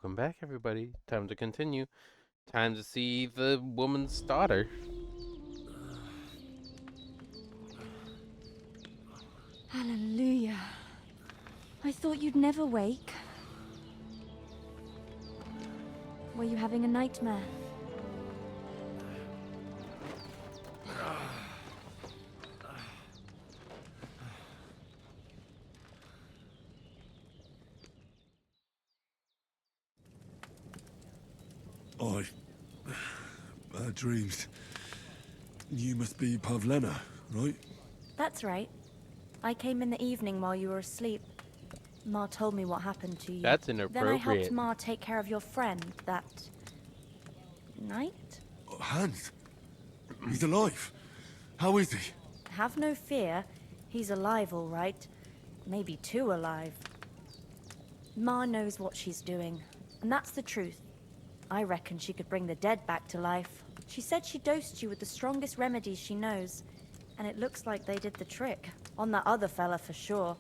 Welcome back, everybody. Time to continue. Time to see the woman's daughter. Hallelujah. I thought you'd never wake. Were you having a nightmare? Bad dreams. You must be Pavlena, right? That's right. I came in the evening while you were asleep. Ma told me what happened to you. That's Then I inappropriate. helped Ma take care of your friend that night. Oh, Hans. He's alive. How is he? Have no fear. He's alive, all right. Maybe too alive. Ma knows what she's doing, and that's the truth. I reckon she could bring the dead back to life. She said she dosed you with the strongest remedies she knows, and it looks like they did the trick. On that other fella for sure.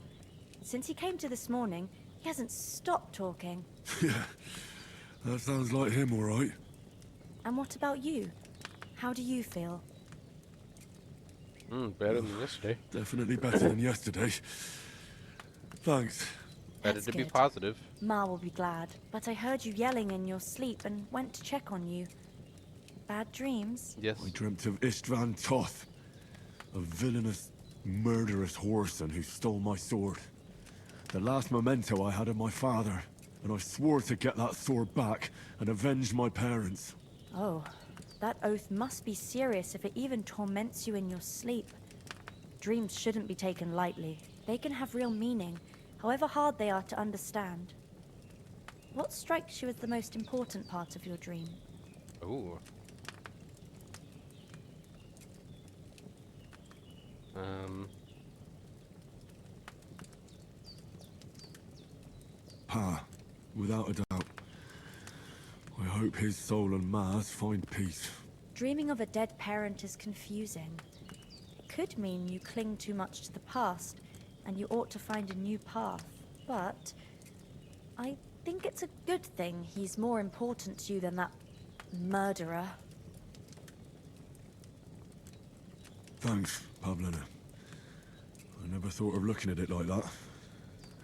Since he came to this morning, he hasn't stopped talking. Yeah, that sounds like him, all right. And what about you? How do you feel? Better than yesterday. Definitely better than yesterday. Thanks. Better That's to be good. positive. Ma will be glad, but I heard you yelling in your sleep and went to check on you. Bad dreams? Yes. I dreamt of Istvan Toth, a villainous, murderous whoreson who stole my sword. The last memento I had of my father, and I swore to get that sword back and avenge my parents. Oh, that oath must be serious if it even torments you in your sleep. Dreams shouldn't be taken lightly. They can have real meaning, however hard they are to understand. What strikes you as the most important part of your dream? Ooh. Pa, without a doubt. I hope his soul and Ma's find peace. Dreaming of a dead parent is confusing. It could mean you cling too much to the past, and you ought to find a new path. But I think it's a good thing he's more important to you than that murderer. Thanks, Pavlena. I never thought of looking at it like that.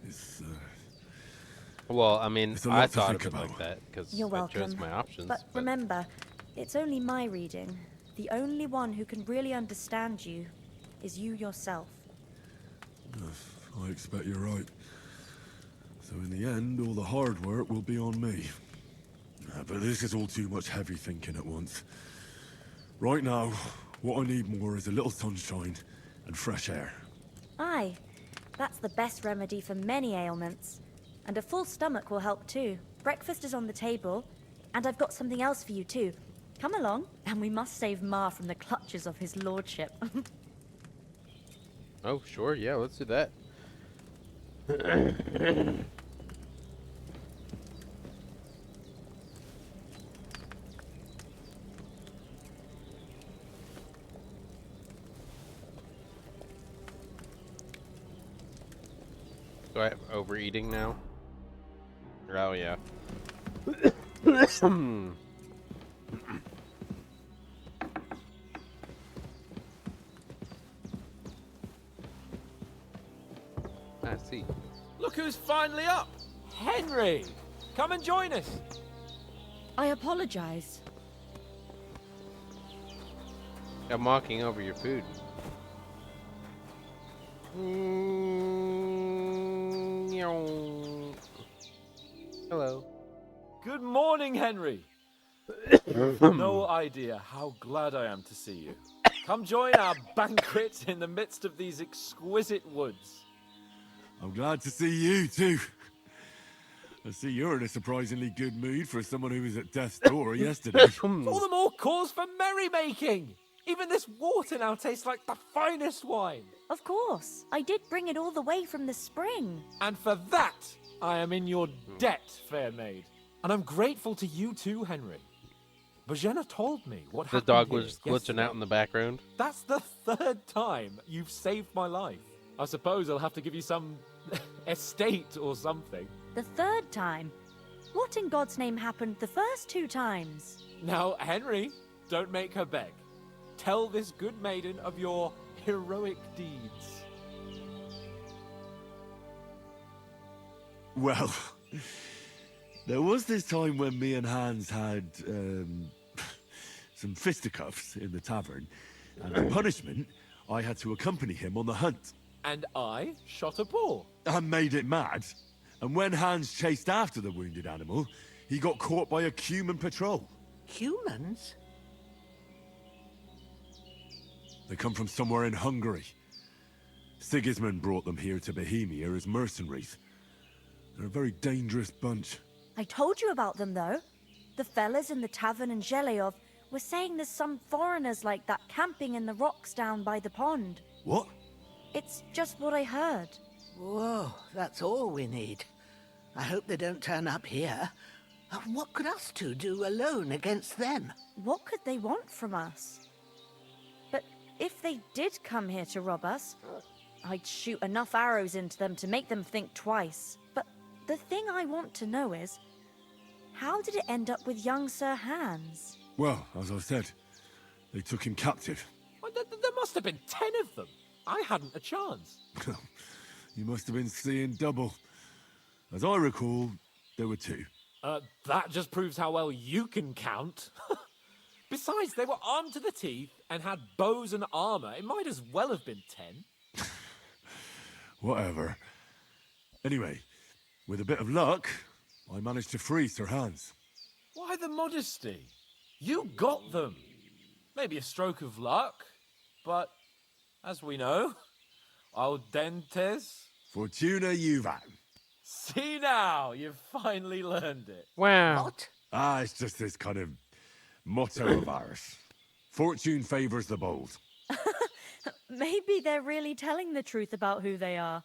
It's, Well, I mean, It's a I lot to thought of think it like about. that because You're I chose welcome. my options. But remember, it's only my reading. The only one who can really understand you is you yourself. I expect you're right. So in the end, all the hard work will be on me. But this is all too much heavy thinking at once. Right now, what I need more is a little sunshine and fresh air. Aye, that's the best remedy for many ailments. And a full stomach will help too. Breakfast is on the table, and I've got something else for you too. Come along, and we must save Ma from the clutches of his lordship. Oh, sure, yeah, let's do that. Do I have overeating now? Oh, yeah. I see. Look who's finally up! Henry! Come and join us! I apologize. I'm walking over your food. Hello. Good morning, Henry! No idea how glad I am to see you. Come join our banquet in the midst of these exquisite woods. I'm glad to see you, too. I see you're in a surprisingly good mood for someone who was at death's door yesterday. All the more cause for merrymaking! Even this water now tastes like the finest wine. Of course, I did bring it all the way from the spring. And for that, I am in your debt, fair maid. And I'm grateful to you too, Henry. Bojena told me what The happened dog here was glitching yesterday. out in the background. That's the third time you've saved my life. I suppose I'll have to give you some estate or something. The third time. What in God's name happened the first 2 times? Now, Henry, don't make her beg. Tell this good maiden of your heroic deeds. Well, there was this time when me and Hans had, some fisticuffs in the tavern, and as punishment, I had to accompany him on the hunt. And I shot a boar. I made it mad, and when Hans chased after the wounded animal, he got caught by a human patrol. Humans? They come from somewhere in Hungary. Sigismund brought them here to Bohemia as mercenaries. They're a very dangerous bunch. I told you about them, though. The fellas in the tavern in Zheleov were saying there's some foreigners like that camping in the rocks down by the pond. What? It's just what I heard. Whoa, that's all we need. I hope they don't turn up here. What could us two do alone against them? What could they want from us? But if they did come here to rob us, I'd shoot enough arrows into them to make them think twice. But the thing I want to know is, how did it end up with young Sir Hans? Well, as I said, they took him captive. Well, there must have been 10 of them. I hadn't a chance. You must have been seeing double. As I recall, there were 2. That just proves how well you can count. Besides, they were armed to the teeth and had bows and armor. It might as well have been 10. Whatever. Anyway, with a bit of luck, I managed to free Sir Hans. Why the modesty? You got them. Maybe a stroke of luck, but as we know, al dentes. Fortuna juvat. See now, you've finally learned it. Wow. What? It's just this kind of motto of ours. Fortune favors the bold. Maybe they're really telling the truth about who they are.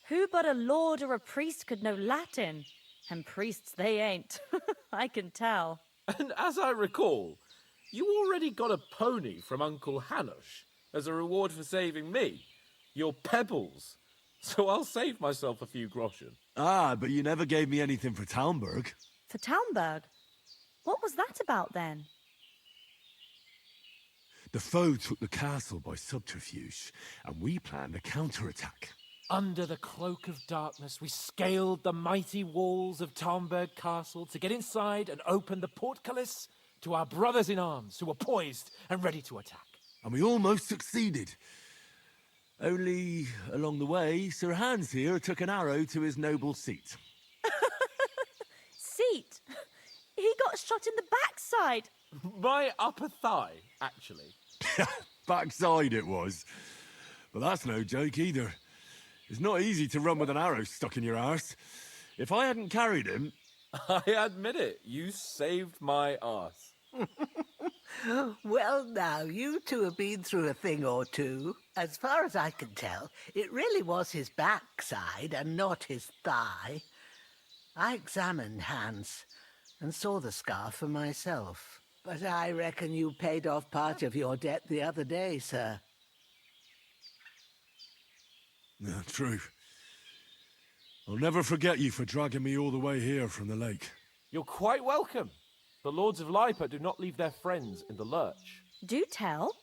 Who but a lord or a priest could know Latin? And priests they ain't. I can tell. And as I recall, you already got a pony from Uncle Hanush as a reward for saving me. Your pebbles. So I'll save myself a few groschen. But you never gave me anything for Talmberg. For Talmberg? What was that about then? The foe took the castle by subterfuge, and we planned a counterattack. Under the cloak of darkness, we scaled the mighty walls of Talmberg Castle to get inside and open the portcullis to our brothers in arms who were poised and ready to attack. And we almost succeeded. Only, along the way, Sir Hans here took an arrow to his noble seat. Seat? He got shot in the backside. My upper thigh, actually. Backside it was. But that's no joke either. It's not easy to run with an arrow stuck in your arse. If I hadn't carried him... I admit it, you saved my arse. Well, now, you two have been through a thing or two. As far as I can tell, it really was his backside and not his thigh. I examined Hans and saw the scar for myself. But I reckon you paid off part of your debt the other day, sir. No, true. I'll never forget you for dragging me all the way here from the lake. You're quite welcome. The Lords of Lipa do not leave their friends in the lurch. Do tell.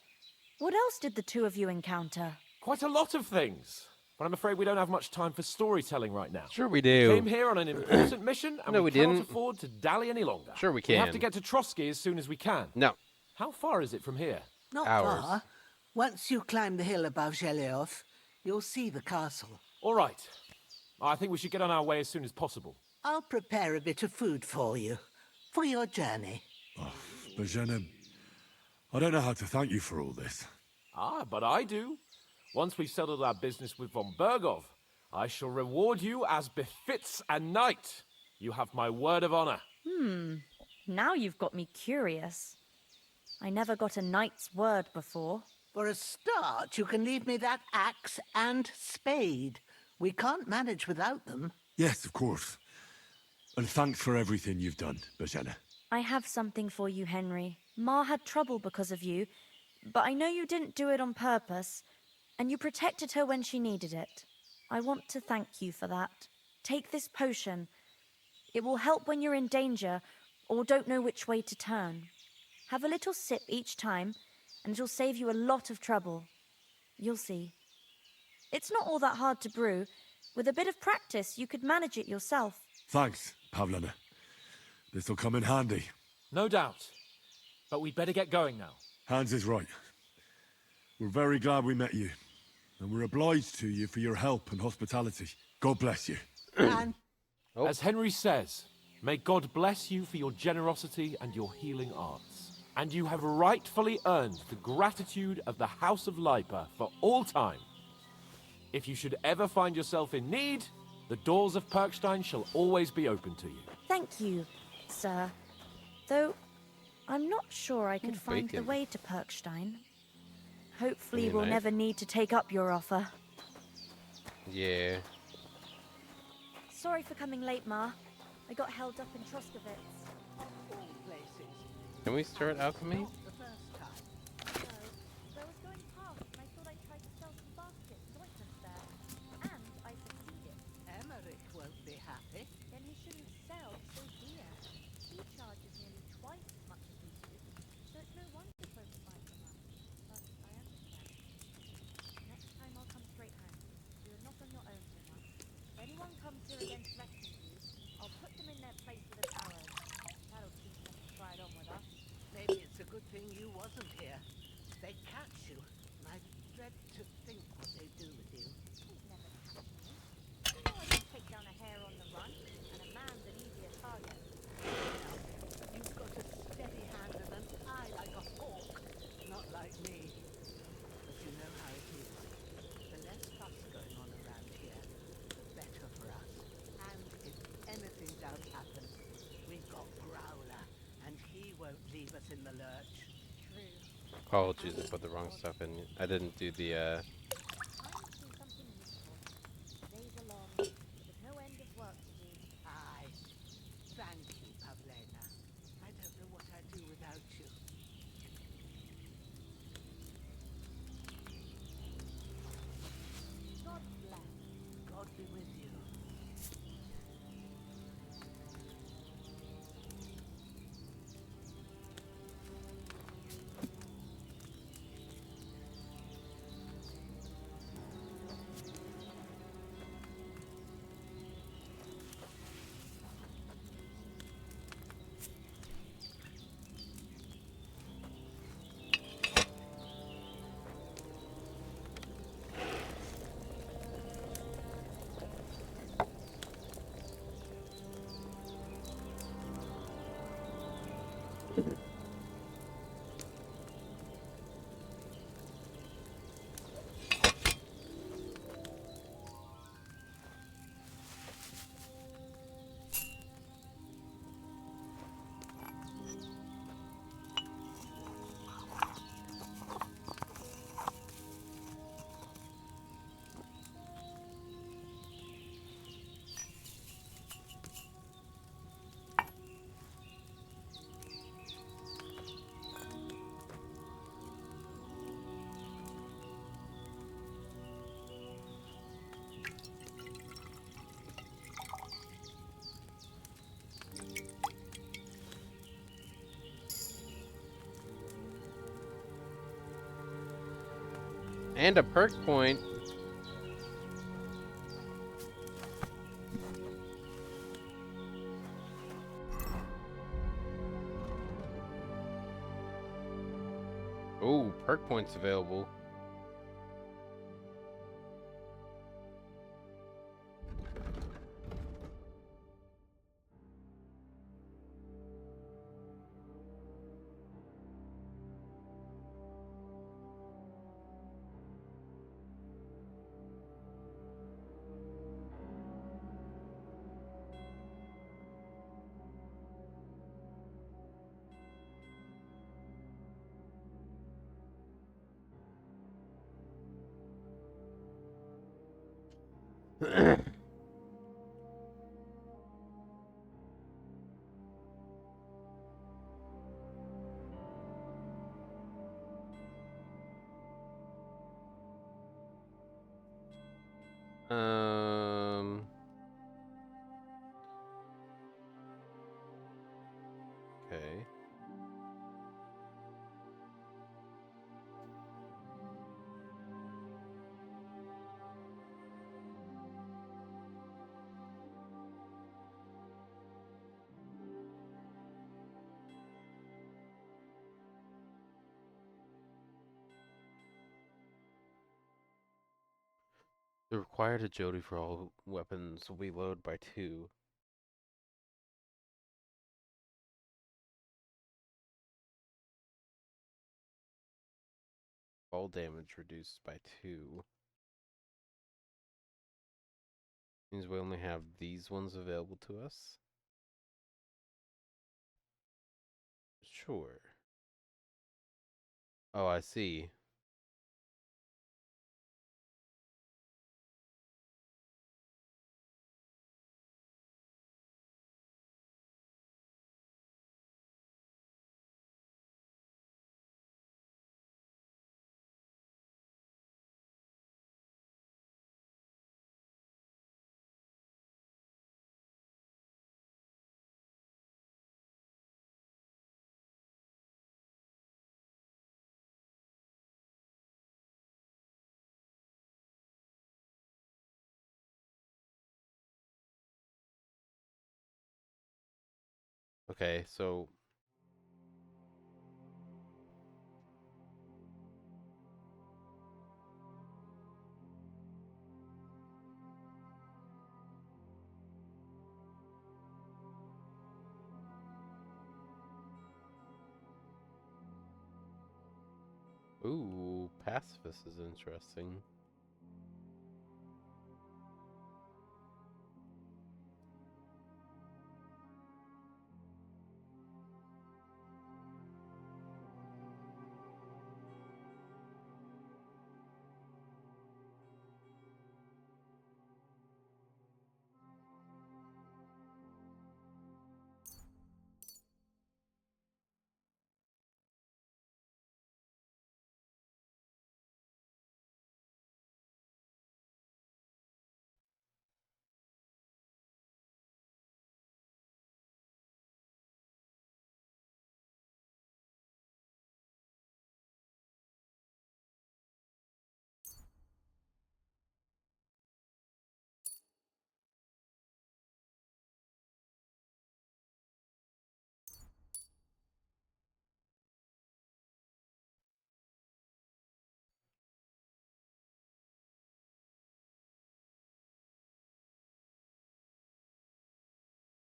What else did the two of you encounter? Quite a lot of things. But I'm afraid we don't have much time for storytelling right now. Sure we We do. came here on an important mission, and No, we we cannot didn't. afford to dally any longer. Sure we We have can. to get to Trotsky as soon as we can. No. How far is it from here? Not Ours. far. Once you climb the hill above Zheleov, you'll see the castle. All right. I think we should get on our way as soon as possible. I'll prepare a bit of food for you, for your journey. But Jenna, I don't know how to thank you for all this. But I do. Once we've settled our business with von Bergov, I shall reward you as befits a knight. You have my word of honor. Now you've got me curious. I never got a knight's word before. For a start, you can leave me that axe and spade. We can't manage without them. Yes, of course. And thanks for everything you've done, Bajana. I have something for you, Henry. Ma had trouble because of you, but I know you didn't do it on purpose, and you protected her when she needed it. I want to thank you for that. Take this potion. It will help when you're in danger or don't know which way to turn. Have a little sip each time, and it'll save you a lot of trouble. You'll see. It's not all that hard to brew. With a bit of practice, you could manage it yourself. Thanks, Pavlina. This'll come in handy. No doubt. But we'd better get going now. Hans is right. We're very glad we met you. And we're obliged to you for your help and hospitality. God bless you. And Oh. As Henry says, may God bless you for your generosity and your healing arts. And you have rightfully earned the gratitude of the House of Lipa for all time. If you should ever find yourself in need, the doors of Perkstein shall always be open to you. Thank you, sir. Though, I'm not sure I could find the bacon. way to Perkstein. Hopefully Any we'll knife? never need to take up your offer. Yeah. Sorry for coming late, Ma. I got held up in Troskovitz. of all places, Can we start alchemy? not the first time. No, I was going past and I thought I'd try to sell some baskets and ointments there. And I succeeded. Emmerich won't be happy. Then he shouldn't sell so dear. He charges nearly twice as much as we do, so it's no wonder folks buy from us. But I understand. Next time I'll come straight-handed. You're not on your own so much. If anyone comes here again threatening you, I'll put them in their place with an arrow. That'll teach them to try it on with us. Maybe it's a good thing you wasn't here. They catch you, and I dread to think what they do with you. They'd never catch me. You know I can take down a hare on the run, and a man's an easier target. You've got a steady hand and an eye like a hawk, not like me. But you know how it is. The less fuss going on around here, the better for us. And if anything does happen, we've got Growler, and he won't leave us in the lurch. True. Apologies, I put the wrong stuff in. I didn't do the, Time to do something useful. Days are long, but there's no end of work to do. Aye. Thank you, Pavlena. I don't know what I'd do without you. God bless. God be with you. and a perk point. Oh, perk points available. Um, Okay. The required agility for all weapons will be lowered by 2. All damage reduced by 2. Means we only have these ones available to us. Sure. Oh, I see. Okay, so ooh, pacifist is interesting.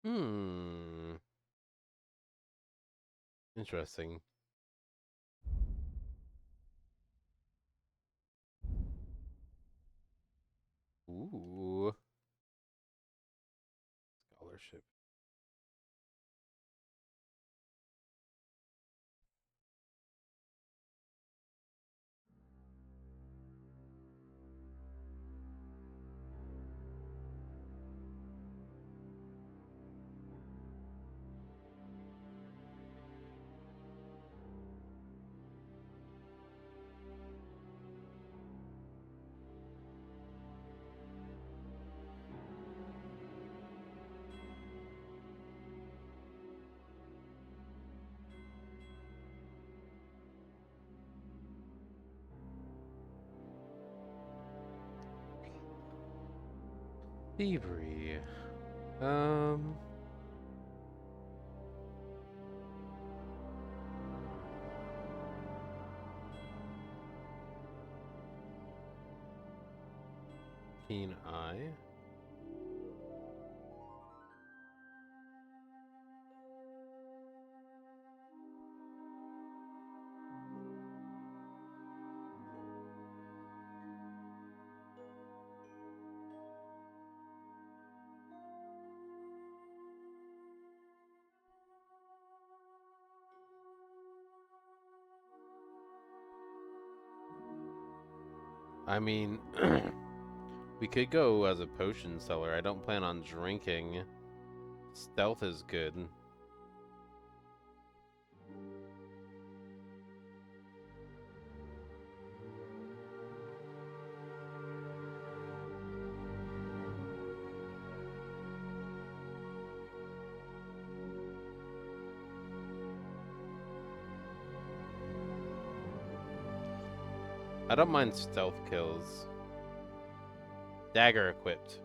Hmm. Interesting. Ooh. Scholarship. Thievery. Um. Keen eye. I mean, we could go as a potion seller. I don't plan on drinking. Stealth is good. I don't mind stealth kills. Dagger equipped.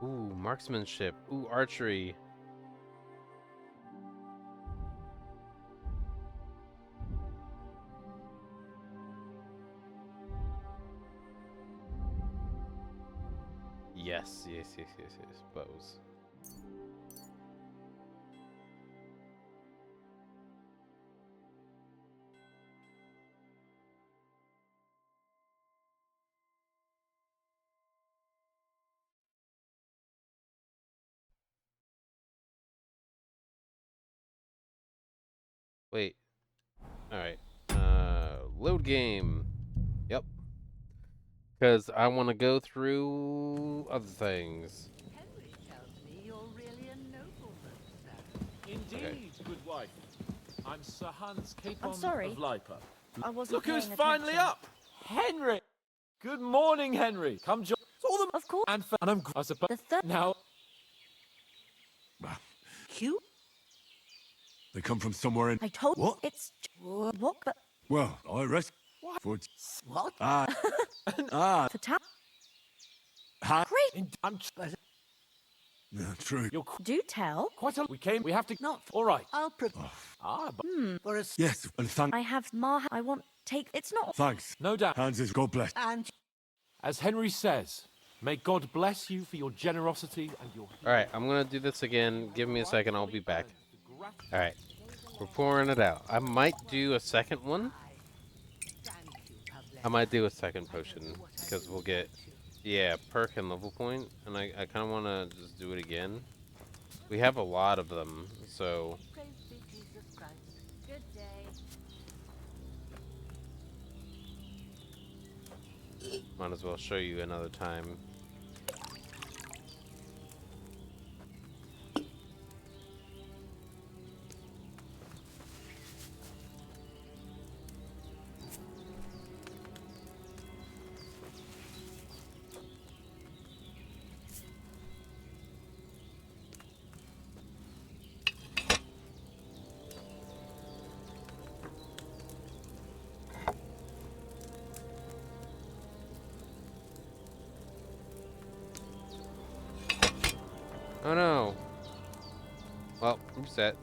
Ooh, marksmanship. Ooh, archery. Yes, yes, yes, yes, yes. Bows. Wait. Alright. Load game. Yep. Because I want to go through other things. Henry tells me you're really a nobleman, sir. Indeed, good wife. I'm Sir Hans I'm Capon sorry. of Lipa. I wasn't Look who's paying finally attention. up! Henry! Good morning, Henry. Come join all the Of course. and I'm I suppose The third. now. Cute? They come from somewhere in... I told What? it's what, but Well, I rest... What? For... What? for town. Ha... Great. I'm Yeah, true. you're Do tell. quite a we came we have to Not all right. I'll But for a Yes, and thank... I have I want take. It's not. Thanks. no doubt. Hans is... God bless. and As Henry says, may God bless you for your generosity and your Alright, I'm going to do this again. Give me a second. I'll be back. Alright. We're pouring it out. I might do a second one. I might do a second potion. Because we'll get... Yeah, perk and level point. And I kind of want to just do it again. We have a lot of them. So... praise be Jesus Christ. Good day. Might as well show you another time. Oh no. Well, I'm set.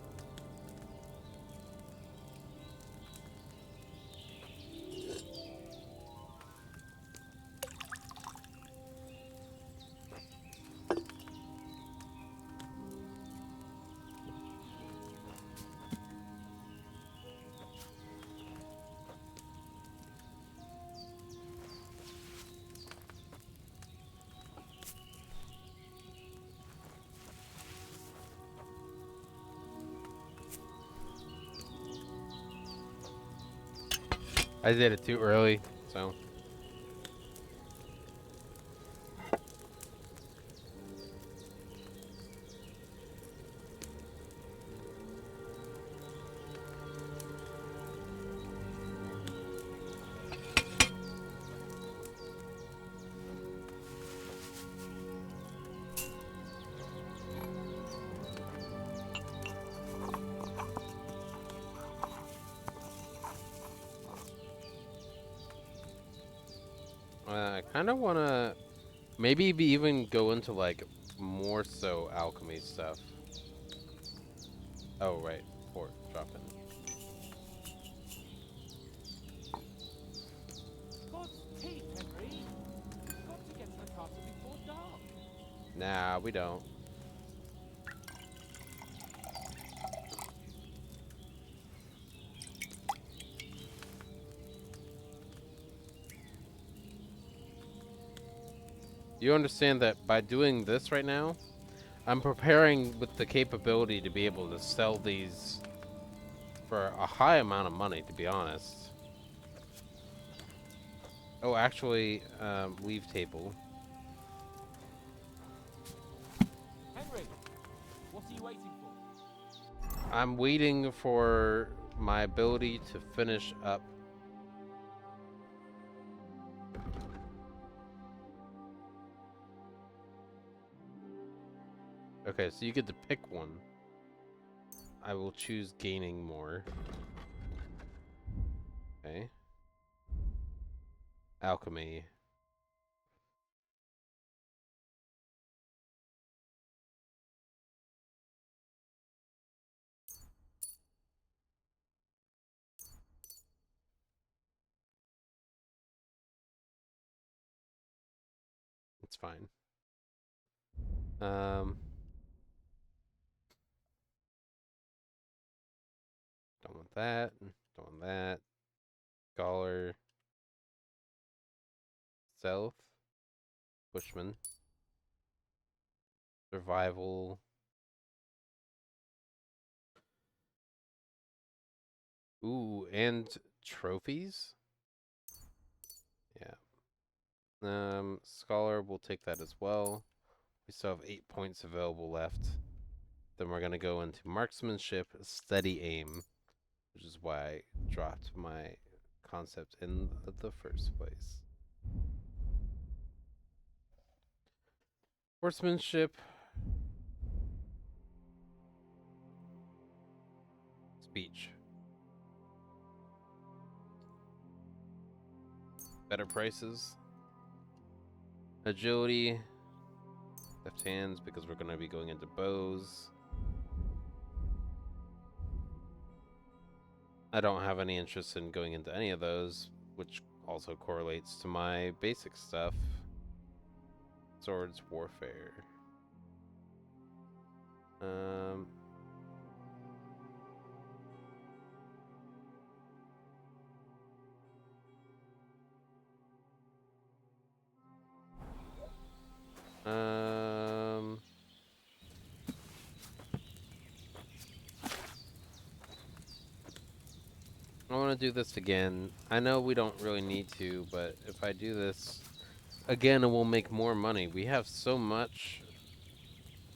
I did it too early, so... I kind of want to maybe even go into like more so alchemy stuff. Oh, right. Port dropping. God's teeth, Henry. Got to get to the castle before dark. Nah, we don't. You understand that by doing this right now, I'm preparing with the capability to be able to sell these for a high amount of money, to be honest. Oh, actually, leave table. Henry, what are you waiting for? I'm waiting for my ability to finish up. Okay, so you get to pick one. I will choose gaining more. Okay. Alchemy. It's fine. Don't want that. Don't want that. Scholar. Stealth. Bushman. Survival. Ooh, and trophies? Yeah. Scholar, we'll take that as well. We still have 8 points available left. Then we're gonna go into marksmanship, steady aim, which is why I dropped my concept in the first place. Horsemanship. Speech. Better prices. Agility. Left hands, because we're going to be going into bows. I don't have any interest in going into any of those, which also correlates to my basic stuff. Swords, warfare. Um... I want to do this again. I know we don't really need to, but if I do this again, it will make more money. We have so much.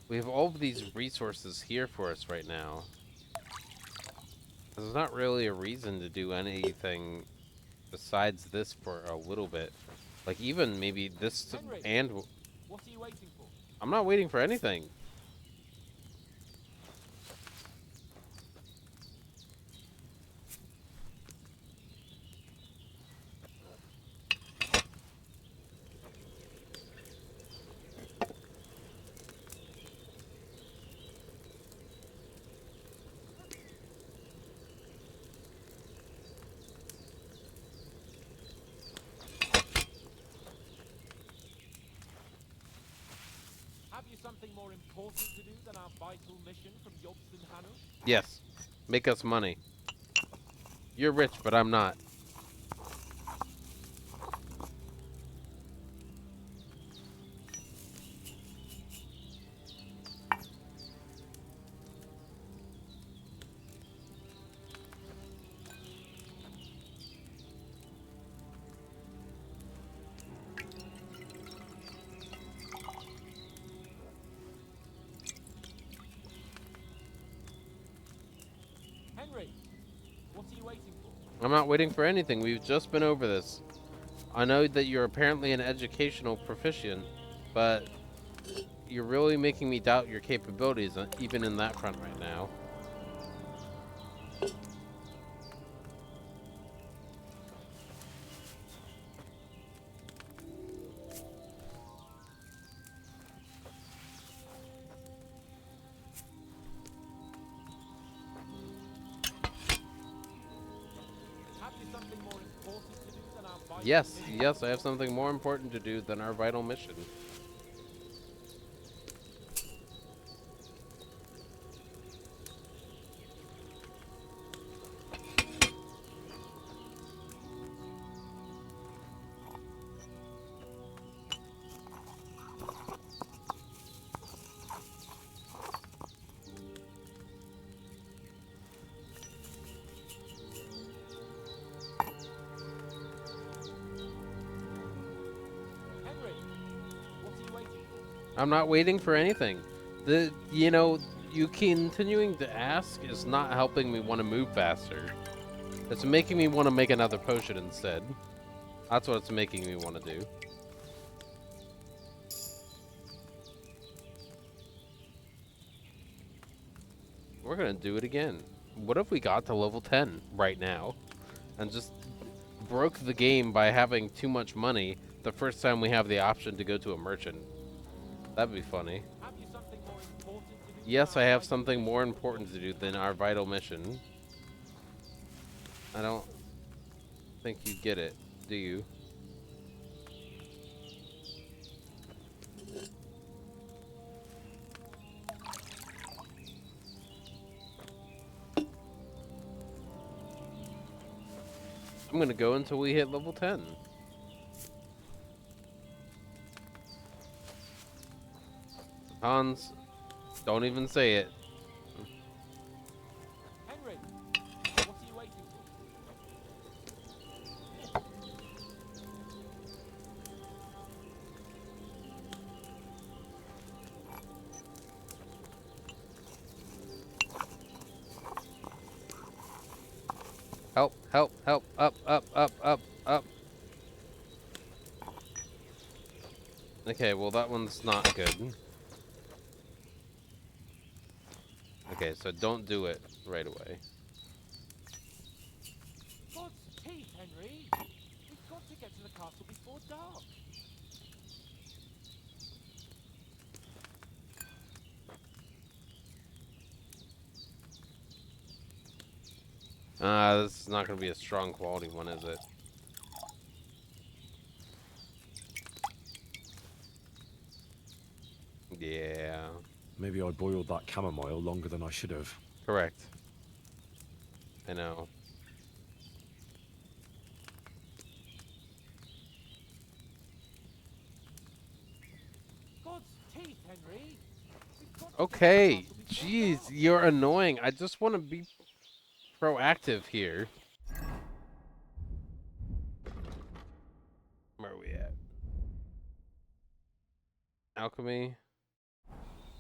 We have all of these resources here for us right now. There's not really a reason to do anything besides this for a little bit. Like, even maybe this Henry, and... what are you waiting for? I'm not waiting for anything. Have you something more important to do than our vital mission from Yobston Hanu? Yes. Make us money. You're rich, but I'm not. Henry, what are you waiting for? I'm not waiting for anything. We've just been over this. I know that you're apparently an educational proficient, but you're really making me doubt your capabilities, even in that front right now. Have you something more important to do than our vital Yes, mission? yes, I have something more important to do than our vital mission. I'm not waiting for anything. You continuing to ask is not helping me want to move faster. It's making me want to make another potion instead. That's what it's making me want to do. We're gonna do it again. What if we got to level 10 right now and just broke the game by having too much money the first time we have the option to go to a merchant? That'd be funny. Have you something more important to do than Yes, our I have vital something mission? more important to do than our vital mission. I don't think you get it, do you? I'm gonna go until we hit level 10. Hans, don't even say it. Henry, what are you waiting for? Help, help, help, up, up, up, up, up. Okay, well that one's not good. Okay, so don't do it right away. God's teeth, Henry! We've got to get to the castle before dark. This is not gonna be a strong quality one, is it? Yeah, Maybe I boiled that chamomile longer than I should have. correct. I know. God's teeth, Henry! We've got to get to the Okay, castle before jeez, dark. you're annoying. I just want to be proactive here. Where are we at? Alchemy.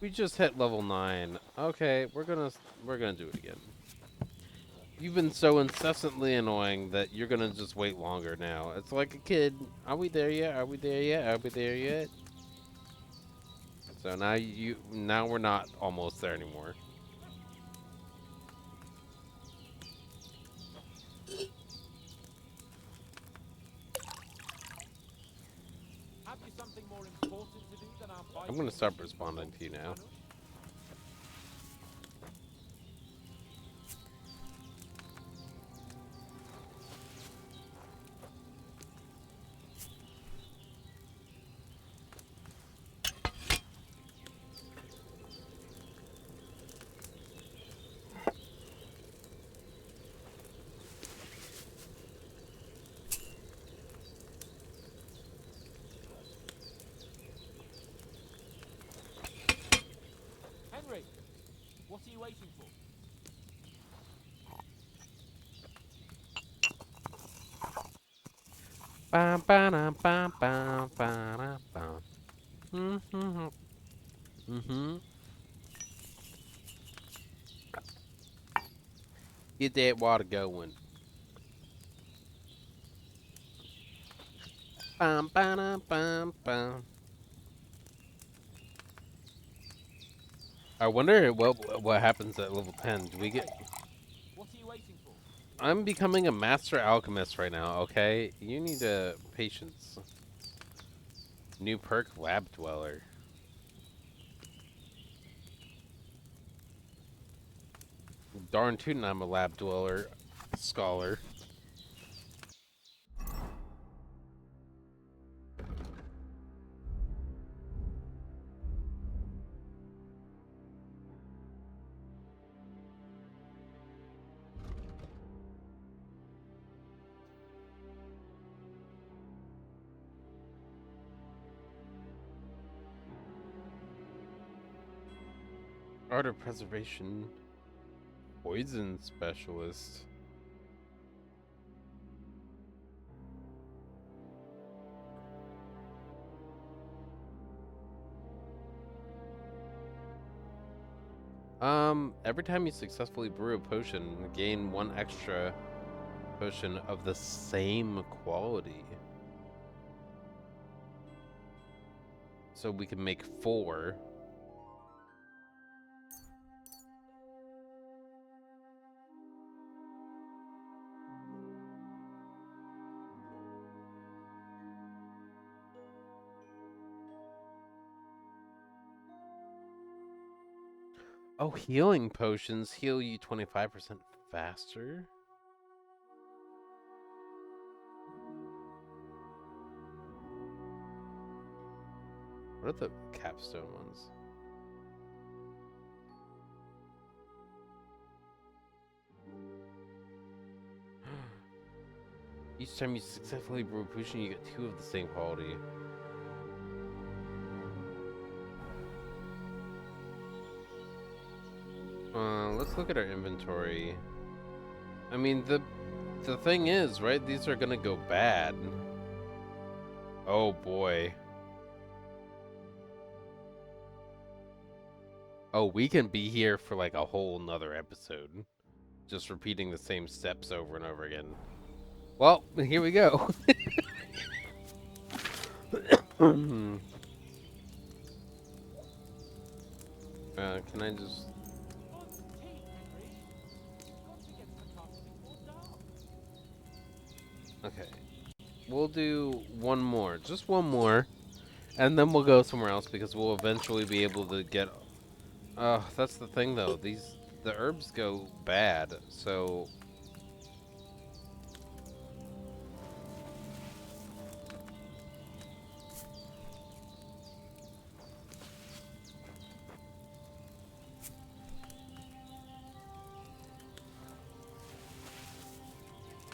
We just hit level 9. Okay, we're gonna do it again. You've been so incessantly annoying that you're gonna just wait longer now. It's like a kid. Are we there yet? Are we there yet? Are we there yet? So now we're not almost there anymore. Have you something more important to do than our I'm vital gonna stop mission, responding to you now. Janusz? Henry, what are you waiting for? Bam, ba-dum, bam, bam, ba-dum, bam. Mm-hmm. Mm-hmm. Get that water going. Bam, ba-dum, bam, bam. I wonder what happens at level 10. Do we get... Henry, what are you waiting for? I'm becoming a master alchemist right now, okay? You need patience. New perk, Lab Dweller. Darn tootin' I'm a Lab Dweller scholar. Art of Preservation. Poison Specialist. Every time you successfully brew a potion, gain 1 extra potion of the same quality. So we can make 4. Oh, healing potions heal you 25% faster? What are the capstone ones? Each time you successfully brew a potion, you get 2 of the same quality. Let's look at our inventory. I mean, the thing is, right? These are gonna go bad. Oh boy. Oh, we can be here for like a whole nother episode. Just repeating the same steps over and over again. Well, here we go. Can I just... Okay. We'll do one more. Just one more. And then we'll go somewhere else because we'll eventually be able to get... that's the thing though. The herbs go bad, so...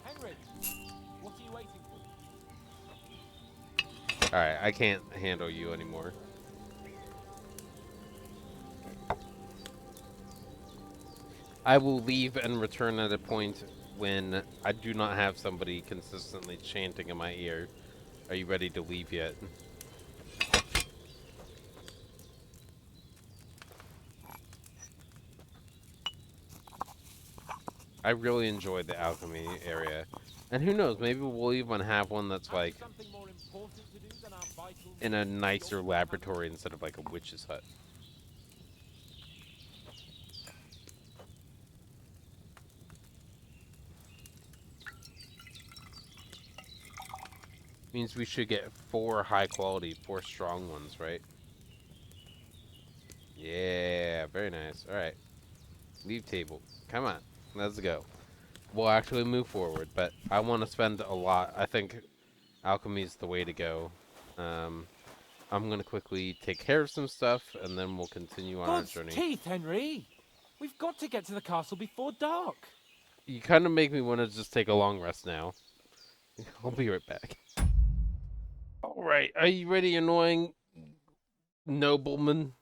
Henry, what are you waiting for? Alright, I can't handle you anymore. I will leave and return at a point when I do not have somebody consistently chanting in my ear. Are you ready to leave yet? I really enjoyed the alchemy area. And who knows, maybe we'll even have one that's like in a nicer laboratory instead of like a witch's hut. Means we should get 4 high quality, 4 strong ones, right? Yeah, very nice. Alright. Leave table. Come on. Let's go. We'll actually move forward, but I want to spend a lot. I think alchemy is the way to go. I'm going to quickly take care of some stuff, and then we'll continue on our God's journey. teeth, Henry! We've got to get to the castle before dark. You kind of make me want to just take a long rest now. I'll be right back. Alright, are you ready, annoying nobleman?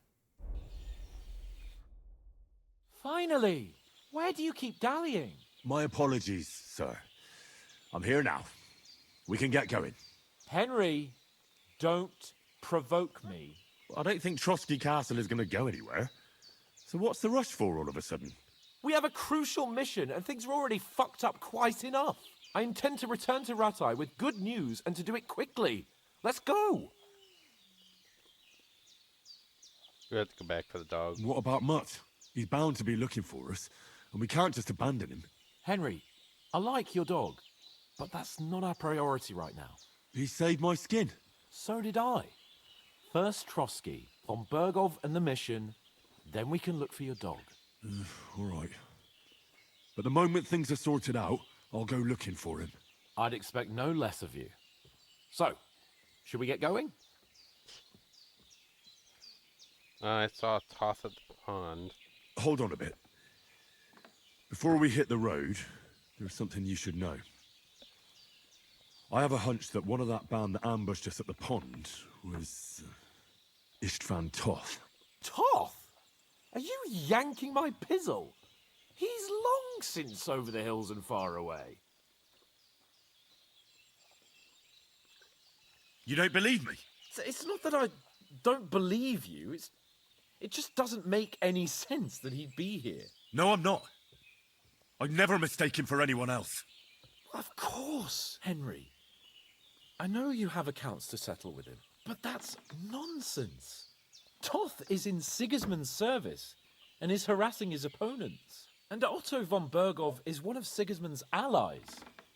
Finally! Where do you keep dallying? My apologies, sir. I'm here now. We can get going. Henry, don't provoke me. I don't think Trotsky Castle is going to go anywhere. So what's the rush for all of a sudden? We have a crucial mission, and things are already fucked up quite enough. I intend to return to Rattay with good news, and to do it quickly. Let's go! We have to go back for the dog. What about Mutt? He's bound to be looking for us, and we can't just abandon him. Henry, I like your dog, but that's not our priority right now. He saved my skin. So did I. First Trotsky, von Bergov and the mission, then we can look for your dog. All right. But the moment things are sorted out, I'll go looking for him. I'd expect no less of you. So, should we get going? I saw a toss at the pond. Hold on a bit. Before we hit the road, there's something you should know. I have a hunch that one of that band that ambushed us at the pond was Istvan Toth. Toth? Are you yanking my pizzle? He's long since over the hills and far away. You don't believe me? It's not that I don't believe you. It just doesn't make any sense that he'd be here. No, I'm not. I'd never mistake him for anyone else. Of course, Henry. I know you have accounts to settle with him, but that's nonsense. Toth is in Sigismund's service and is harassing his opponents. And Otto von Bergov is one of Sigismund's allies.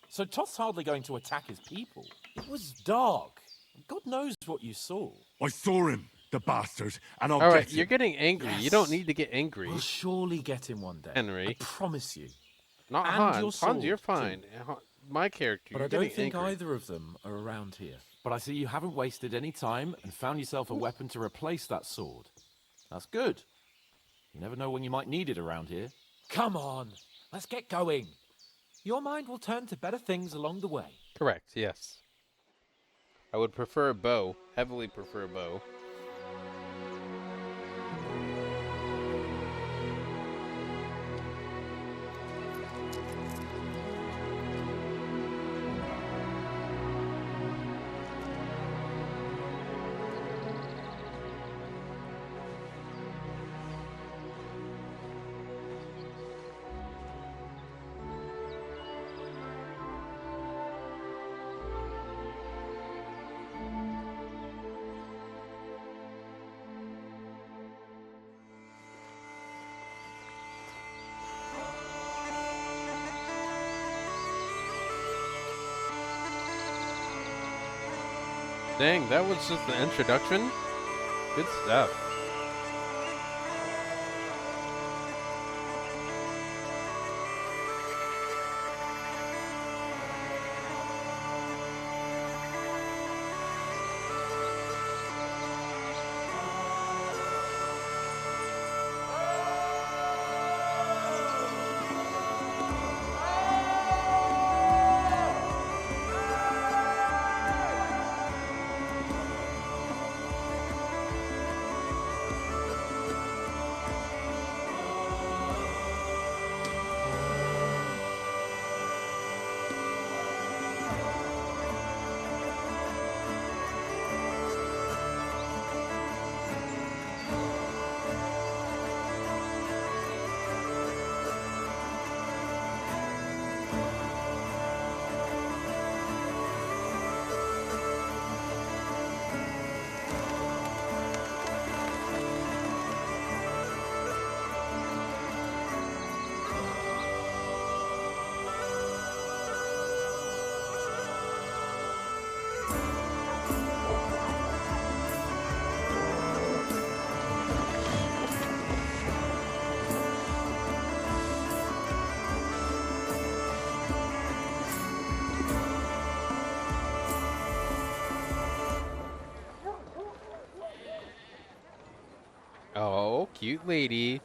So Toth's hardly going to attack his people. It was dark. God knows what you saw. I saw him, the bastard, and I'll All right, get you're him. getting angry. You don't need to get angry. We'll surely get him one day. Henry. I promise you. Not And Hans. your Hans, sword, you're too. fine. My character, But you're I don't getting think angry. either of them are around here. But I see you haven't wasted any time and found yourself a weapon to replace that sword. That's good. You never know when you might need it around here. Come on, let's get going. Your mind will turn to better things along the way. Correct, yes. I would prefer a bow. Heavily prefer a bow. Dang, that was just the introduction? Good stuff. Oh, cute lady.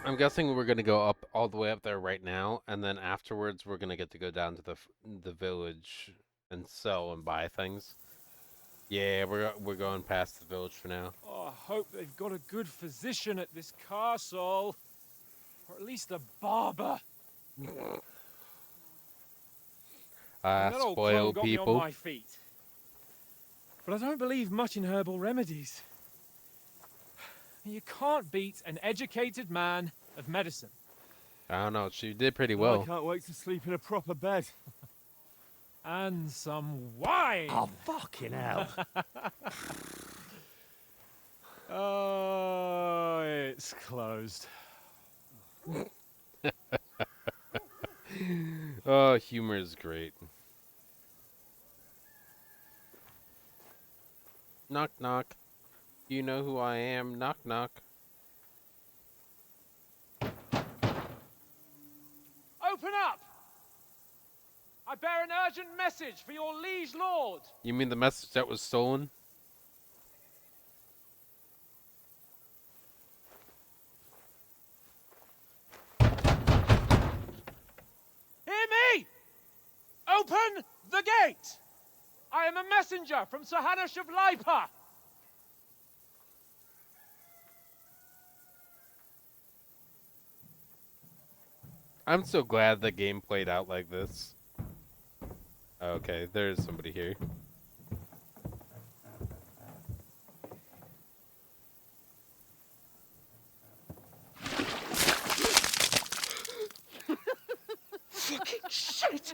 I'm guessing we're gonna go up all the way up there right now, and then afterwards we're gonna get to go down to the village and sell and buy things. Yeah, we're going past the village for now. Oh, I hope they've got a good physician at this castle. Or at least a barber. And that old crone Spoiled got me on people. my feet. But I don't believe much in herbal remedies. You can't beat an educated man of medicine. I don't know. She did pretty I well. can't wait to sleep in a proper bed. And some wine! Oh, fucking hell. Oh, it's closed. Oh, humor is great. Knock knock. You know who I am. Knock knock. Open up! I bear an urgent message for your liege lord. You mean the message that was stolen? Open the gate! I am a messenger from Sir Hanush of Lipa! I'm so glad the game played out like this. Okay, there's somebody here. Fucking shit!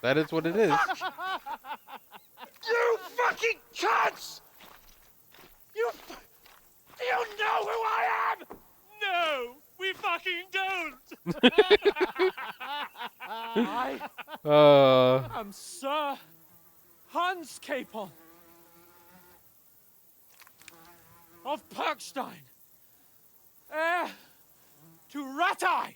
That is what it is. You fucking cunts! You know who I am? No, we fucking don't! I am Sir Hans Capon of Perkstein, heir to Ratai!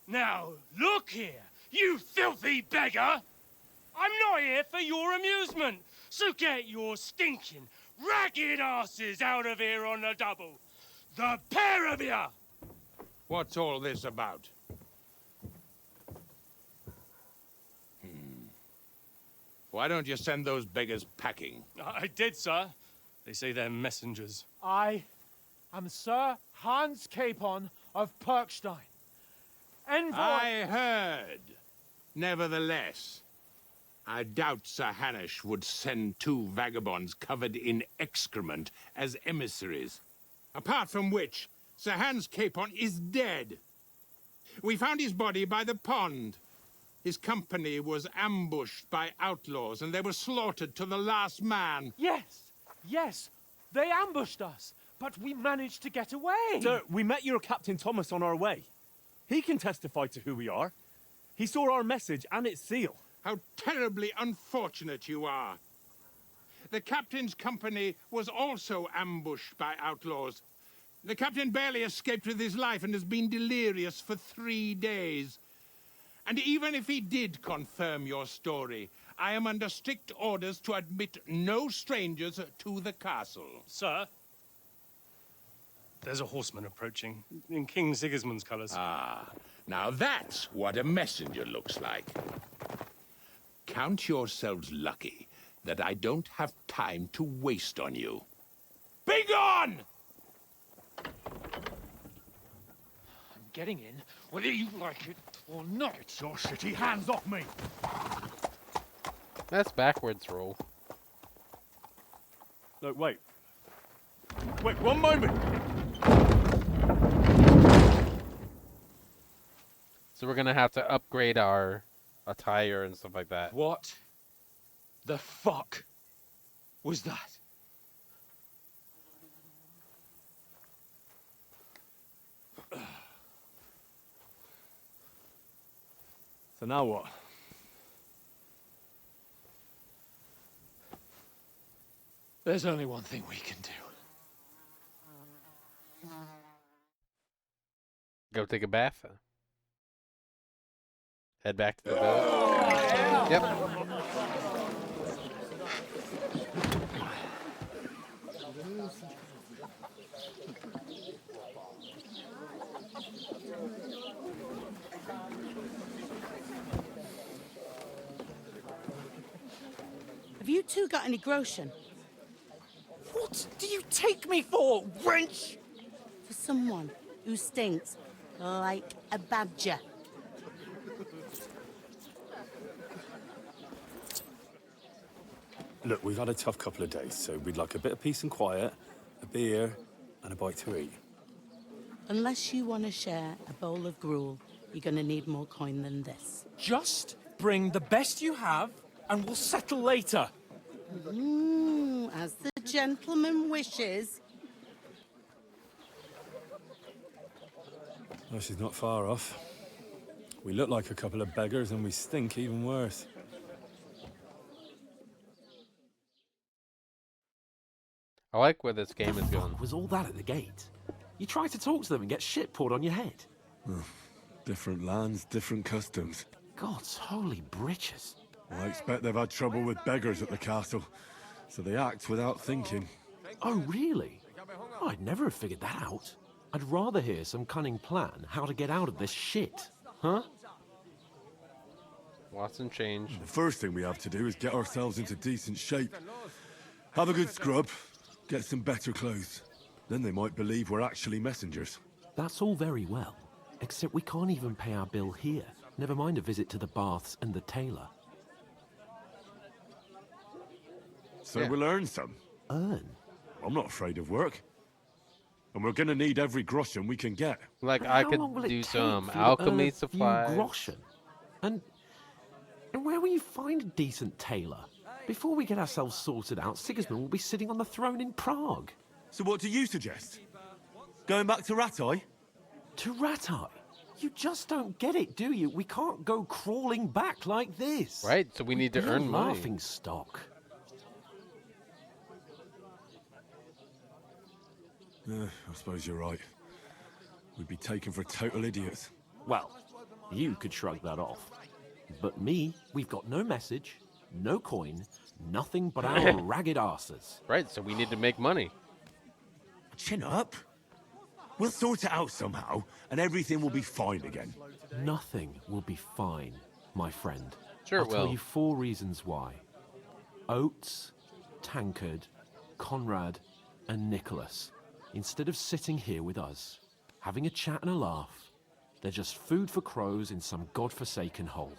Now, look here, you filthy beggar! I'm not here for your amusement, so get your stinking, ragged asses out of here on the double. The pair of you! What's all this about? Why don't you send those beggars packing? I did, sir. They say they're messengers. I am Sir Hans Capon of Perkstein. Envoy... I heard. Nevertheless, I doubt Sir Hanush would send two vagabonds covered in excrement as emissaries. Apart from which, Sir Hans Capon is dead. We found his body by the pond. His company was ambushed by outlaws, and they were slaughtered to the last man. Yes, they ambushed us, but we managed to get away. Sir, we met your Captain Thomas on our way. He can testify to who we are. He saw our message and its seal. How terribly unfortunate you are. The captain's company was also ambushed by outlaws. The captain barely escaped with his life and has been delirious for 3 days. And even if he did confirm your story, I am under strict orders to admit no strangers to the castle. Sir, there's a horseman approaching in King Sigismund's colours. Ah, now that's what a messenger looks like. Count yourselves lucky that I don't have time to waste on you. Be gone! I'm getting in, whether you like it or not. Get your shitty hands off me! That's backwards roll. Look, wait. Wait, one moment! So we're gonna have to upgrade our attire and stuff like that. What the fuck was that? So now what? There's only one thing we can do. Go take a bath. Head back to the village. Yep. Have you two got any groschen? What do you take me for, wench? For someone who stinks like a badger. Look, we've had a tough couple of days, so we'd like a bit of peace and quiet, a beer, and a bite to eat. Unless you want to share a bowl of gruel, you're going to need more coin than this. Just bring the best you have, and we'll settle later. As the gentleman wishes. Well, she's not far off. We look like a couple of beggars, and we stink even worse. I like where this game is going. Was all that at the gate? You try to talk to them and get shit poured on your head. Different lands, different customs. God's holy britches. I expect they've had trouble with beggars at the castle, so they act without thinking. Oh, really? Oh, I'd never have figured that out. I'd rather hear some cunning plan how to get out of this shit. Huh? Watson change. The first thing we have to do is get ourselves into decent shape. Have a good scrub, get some better clothes. Then they might believe we're actually messengers. That's all very well, except we can't even pay our bill here. Never mind a visit to the baths and the tailor. So Yeah. we'll earn some. Earn? I'm not afraid of work. And we're gonna need every groschen we can get. Like, But I how could long will it do take some for you to earn alchemy a few supplies. groschen? And where will you find a decent tailor? Before we get ourselves sorted out, Sigismund will be sitting on the throne in Prague. So what do you suggest? Going back to Ratai? To Ratai? You just don't get it, do you? We can't go crawling back like this. Right, so we need to We'd be a earn money. laughing stock. I suppose you're right. We'd be taken for total idiots. Well, you could shrug that off. But me, we've got no message, no coin, nothing but our ragged arses. Right, so we need to make money. Chin up. We'll sort it out somehow, and everything will be fine again. Nothing will be fine, my friend. Sure I'll it tell will. you 4 reasons why. Oates, Tankard, Conrad, and Nicholas, instead of sitting here with us, having a chat and a laugh, they're just food for crows in some godforsaken hole.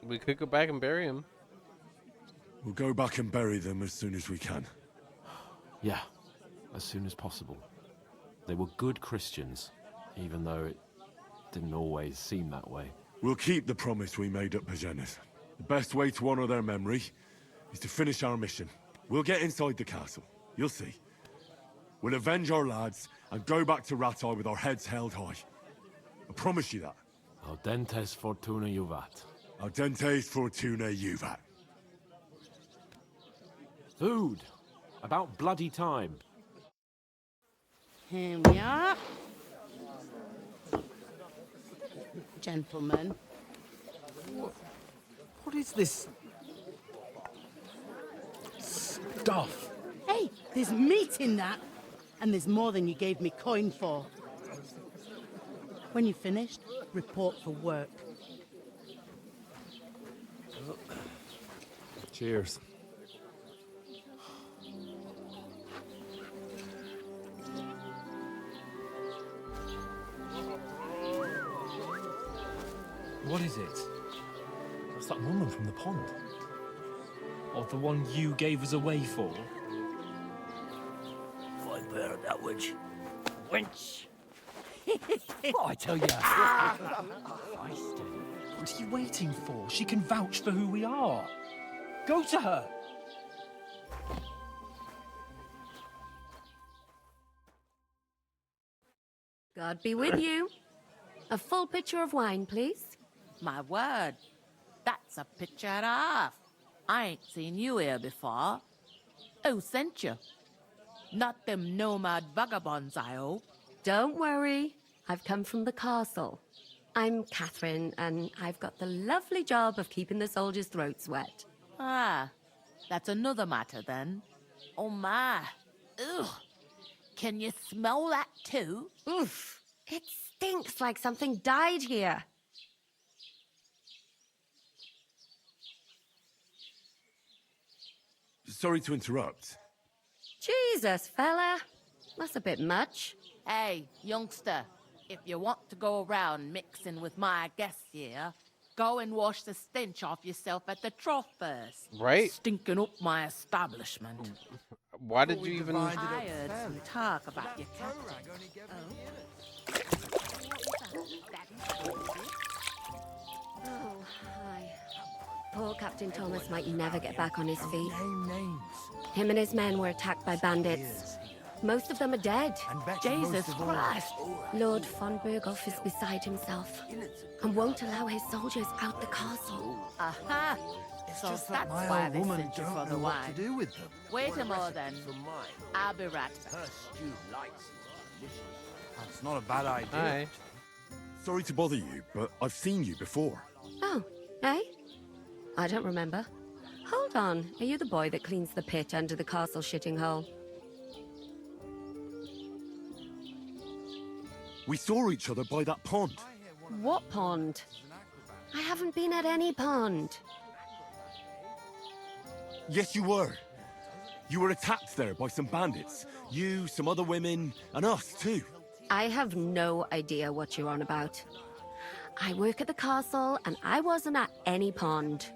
We could go back and bury him. We'll go back and bury them as soon as we can. Yeah, as soon as possible. They were good Christians, even though it didn't always seem that way. We'll keep the promise we made at Beggars. The best way to honor their memory is to finish our mission. We'll get inside the castle. You'll see. We'll avenge our lads and go back to Ratai with our heads held high. I promise you that. Audentes fortuna juvat. Audentes fortuna juvat. Food! About bloody time. Here we are. Gentlemen. What is this stuff? Hey, there's meat in that. And there's more than you gave me coin for. When you're finished, report for work. Cheers. What is it? That's that woman from the pond. Or the one you gave us away for? I bear that witch. Wench! What I tell you? What are you waiting for? She can vouch for who we are. Go to her. God be with you. A full pitcher of wine, please. My word, that's a picture and a half. I ain't seen you here before. Who sent you? Not them nomad vagabonds, I hope. Don't worry. I've come from the castle. I'm Catherine, and I've got the lovely job of keeping the soldiers' throats wet. Ah, that's another matter then. Oh my. Ugh. Can you smell that too? Oof. It stinks like something died here. Sorry to interrupt. Jesus, fella. That's a bit much. Hey, youngster, if you want to go around mixing with my guests here, go and wash the stench off yourself at the trough first. Right? Stinking up my establishment. Why did you even... I heard some talk about your captain. Oh, hi. Poor Captain Thomas might never get back on his feet. Him and his men were attacked by bandits. Most of them are dead. Jesus Christ! Lord von Berghoff is beside himself and won't allow his soldiers out the castle. Aha! So that's why they sent you for the wine. Wait a moment then. I'll be right back. That's not a bad idea. Hi. Sorry to bother you, but I've seen you before. Oh, eh? I don't remember. Hold on. Are you the boy that cleans the pit under the castle shitting hole? We saw each other by that pond. What pond? I haven't been at any pond. Yes, you were. You were attacked there by some bandits. You, some other women, and us too. I have no idea what you're on about. I work at the castle, and I wasn't at any pond.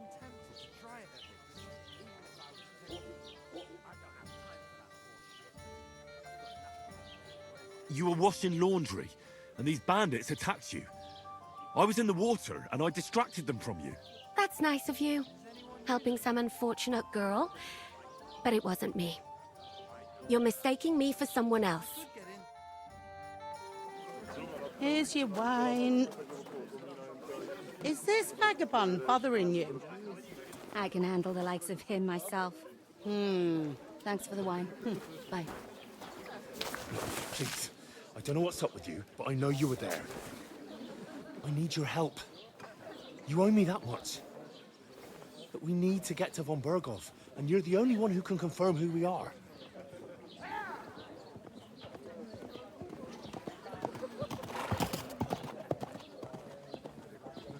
You were washing laundry, and these bandits attacked you. I was in the water, and I distracted them from you. That's nice of you, helping some unfortunate girl, but it wasn't me. You're mistaking me for someone else. Here's your wine. Is this vagabond bothering you? I can handle the likes of him myself. Thanks for the wine. Bye. Please, I don't know what's up with you, but I know you were there. I need your help. You owe me that much. But we need to get to von Berghoff, and you're the only one who can confirm who we are.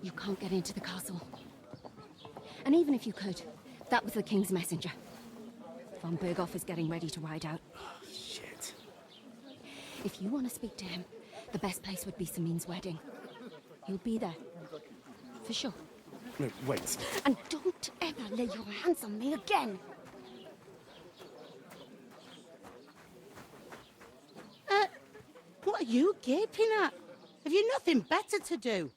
You can't get into the castle. And even if you could, that was the king's messenger. Von Berghoff is getting ready to ride out. Shit. If you want to speak to him, the best place would be Samin's wedding. He'll be there. For sure. No, wait. And don't ever lay your hands on me again! What are you gaping at? Have you nothing better to do?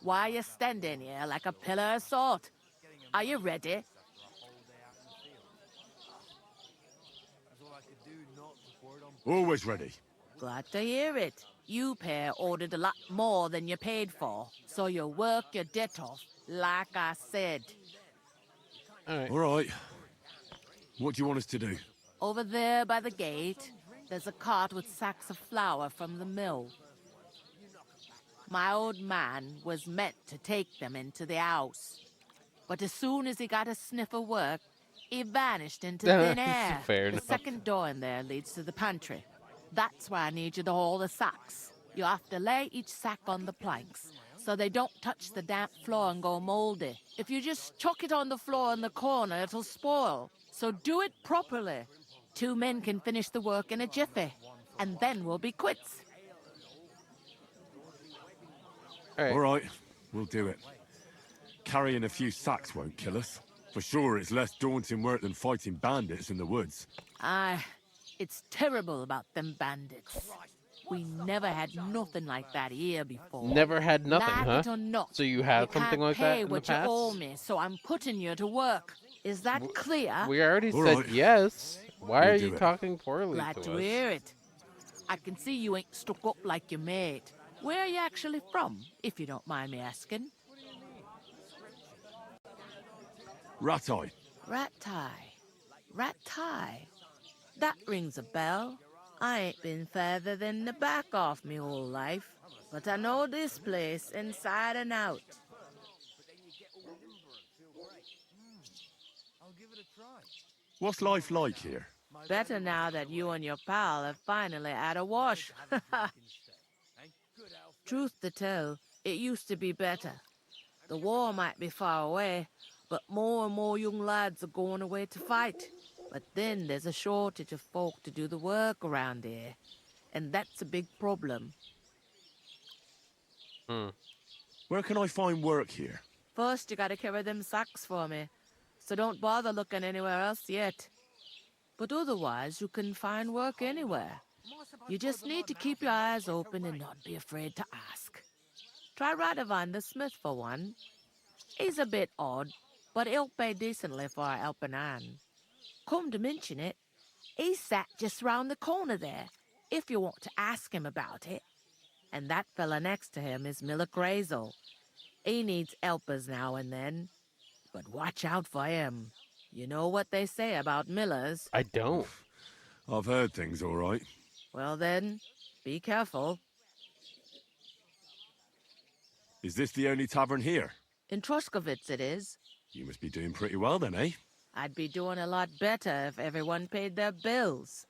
Why are you standing here like a pillar of salt? Are you ready? Always ready. Glad to hear it. You pair ordered a lot more than you paid for, so you work your debt off, like I said. All right. What do you want us to do? Over there by the gate, there's a cart with sacks of flour from the mill. My old man was meant to take them into the house. But as soon as he got a sniff of work, he vanished into thin air. Fair The enough. second door in there leads to the pantry. That's why I need you to haul the sacks. You have to lay each sack on the planks, so they don't touch the damp floor and go moldy. If you just chuck it on the floor in the corner, it'll spoil. So do it properly. 2 men can finish the work in a jiffy, and then we'll be quits. All right, we'll do it. Carrying a few sacks won't kill us. For sure, it's less daunting work than fighting bandits in the woods. Aye, it's terrible about them bandits. We never had nothing like that here before. Never had nothing, like huh? It or not, So you had something like that in the what you past? owe me, so I'm putting you to work. Is that clear? We already All said right. yes. Why We'll are do you it. talking poorly Glad to to us? hear it. I can see you ain't stuck up like your mate. Where are you actually from, if you don't mind me asking? Rat-eye. Rat-tie. That rings a bell. I ain't been further than the back off me whole life, but I know this place inside and out. What's life like here? Better now that you and your pal have finally had a wash. Truth to tell, it used to be better. The war might be far away, but more and more young lads are going away to fight. But then there's a shortage of folk to do the work around here, and that's a big problem. Where can I find work here? First, you gotta carry them sacks for me, so don't bother looking anywhere else yet. But otherwise, you can find work anywhere. You just need to keep your eyes open and not be afraid to ask. Try Radovan the smith for one. He's a bit odd, but he'll pay decently for a helping hand. Come to mention it, he's sat just round the corner there, if you want to ask him about it. And that fella next to him is Miller Grazel. He needs helpers now and then, but watch out for him. You know what they say about millers. I don't. I've heard things, all right. Well then, be careful. Is this the only tavern here? In Troskovitz it is. You must be doing pretty well then, eh? I'd be doing a lot better if everyone paid their bills.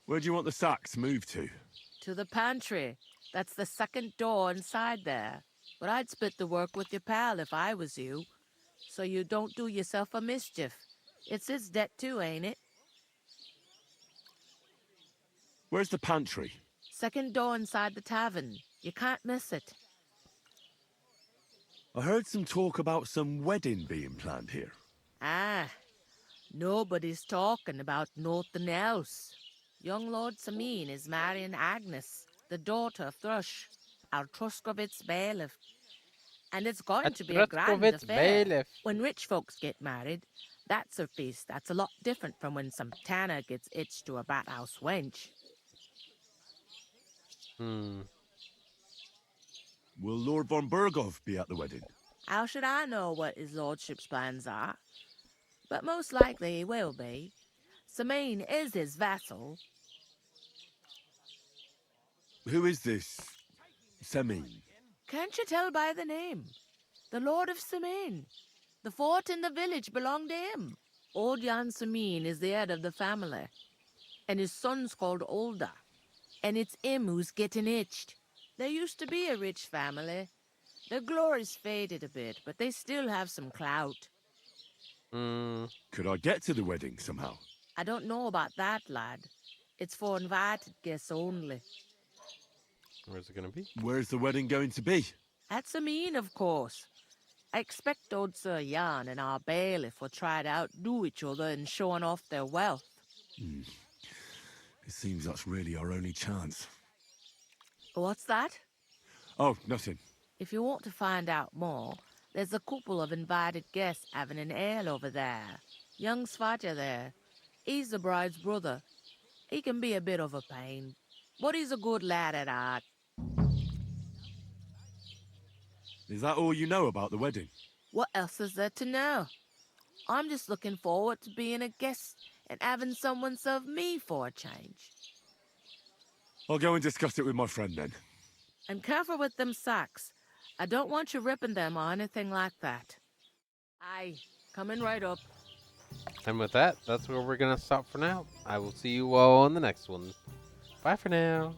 Where do you want the sacks moved to? To the pantry. That's the second door inside there. But I'd split the work with your pal if I was you. So you don't do yourself a mischief. It's his debt too, ain't it? Where's the pantry? Second door inside the tavern. You can't miss it. I heard some talk about some wedding being planned here. Ah, nobody's talking about nothing else. Young Lord Samin is marrying Agnes, the daughter of Thrush, our Truskovitz bailiff. And it's going to be a grand Troskovitz affair. bailiff. When rich folks get married, that's a feast that's a lot different from when some tanner gets hitched to a bathhouse wench. Hmm. Will Lord von Berghoff be at the wedding? How should I know what his lordship's plans are? But most likely he will be. Samin is his vassal. Who is this Semin? Can't you tell by the name? The Lord of Samin. The fort and the village belong to him. Old Jan Samin is the head of the family, and his son's called Olda. And it's him who's getting itched. There used to be a rich family. Their glory's faded a bit, but they still have some clout. Could I get to the wedding somehow? I don't know about that, lad. It's for invited guests only. Where's it gonna be? Where's the wedding going to be? At Samin, of course. I expect old Sir Jan and our bailiff will try to outdo each other in showing off their wealth. It seems that's really our only chance. What's that? Oh, nothing. If you want to find out more, there's a couple of invited guests having an ale over there. Young Svaja there. He's the bride's brother. He can be a bit of a pain, but he's a good lad at heart. Is that all you know about the wedding? What else is there to know? I'm just looking forward to being a guest and having someone serve me for a change. I'll go and discuss it with my friend then. And careful with them sacks. I don't want you ripping them or anything like that. Aye, coming right up. And with that, that's where we're gonna stop for now. I will see you all on the next one. Bye for now.